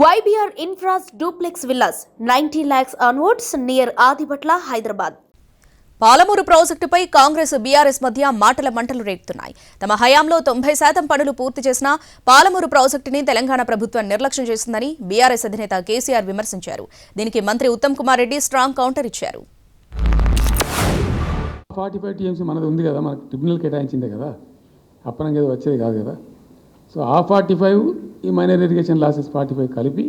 YBR Infra's duplex villas, 90 lakhs onwards near Adipatla, Hyderabad. Palamuru ప్రాజెక్టుపై Congress BRS మధ్య మాటల మంటలు రేగుతున్నాయి. తమ హయాంలో 90% పనులు పూర్తి చేసినా పాలమూరు ప్రాజెక్టుని తెలంగాణ ప్రభుత్వం నిర్లక్ష్యం చేసిందని బీఆర్ఎస్ అధినేత కేసీఆర్ విమర్శించారు. దీనికి మంత్రి ఉత్తమ్ కుమార్ రెడ్డి స్ట్రాంగ్ కౌంటర్ ఇచ్చారు. 45 టీఎంసీ మనది ఉంది కదా, మనకు ట్రిబ్యునల్ కేటాయించిందే కదా, అప్పనంగా ఏదో వచ్చేది కాదు కదా. సో ఆ 45 ఈ మైనర్ ఇరిగేషన్ లాసెస్ 45 కలిపి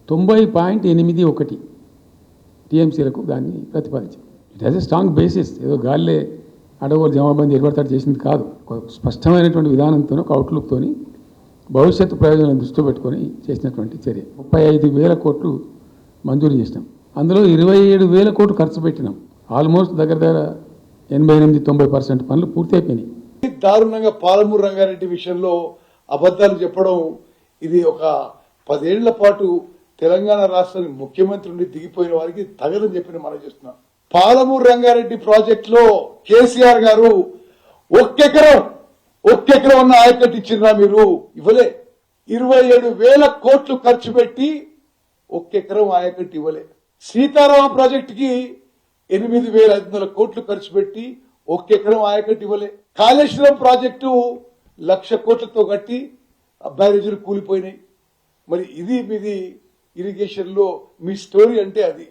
90.81 టీఎంసీలకు దాన్ని ప్రతిపాదించారు. It has a strong basis. ఏదో గాలిలే అడవులు జమాబందీ ఏర్పడతాడు చేసింది కాదు. స్పష్టమైనటువంటి విధానంతో, ఒక అవుట్లుక్తో భవిష్యత్తు ప్రయోజనాలను దృష్టిలో పెట్టుకొని చేసినటువంటి చర్య. 35,000 కోట్లు మంజూరు చేసినాం. అందులో 27,000 కోట్లు ఖర్చు పెట్టినాం. ఆల్మోస్ట్ దగ్గర 88-90% పనులు పూర్తి అయిపోయినాయి. దారుణంగా పాలమూరు రంగారెడ్డి విషయంలో అబద్ధాలు చెప్పడం, ఇది ఒక 10 ఏళ్ల పాటు తెలంగాణ రాష్ట్రానికి ముఖ్యమంత్రి నుండి దిగిపోయిన వారికి తగదని చెప్పి మనం చేస్తున్నాం. పాలమూరు రంగారెడ్డి ప్రాజెక్ట్ లో కేసీఆర్ గారు ఒక్కెకరం ఉన్న ఆయకట్టు ఇచ్చినా మీరు ఇవ్వలే. 27,000 కోట్లు ఖర్చు పెట్టి ఒక్కెకరం ఆయకట్టు ఇవ్వలే. సీతారామ ప్రాజెక్ట్ కి 8,500 కోట్లు ఖర్చు పెట్టి ఒక్కెకరం ఆయకట్టు ఇవ్వలే. కాళేశ్వరం ప్రాజెక్టు 1,00,000 కోట్లతో కట్టి బ్యారేజీలు కూలిపోయినాయి. మరి ఇది మీది ఇరిగేషన్ లో మీ స్టోరీ అంటే అది.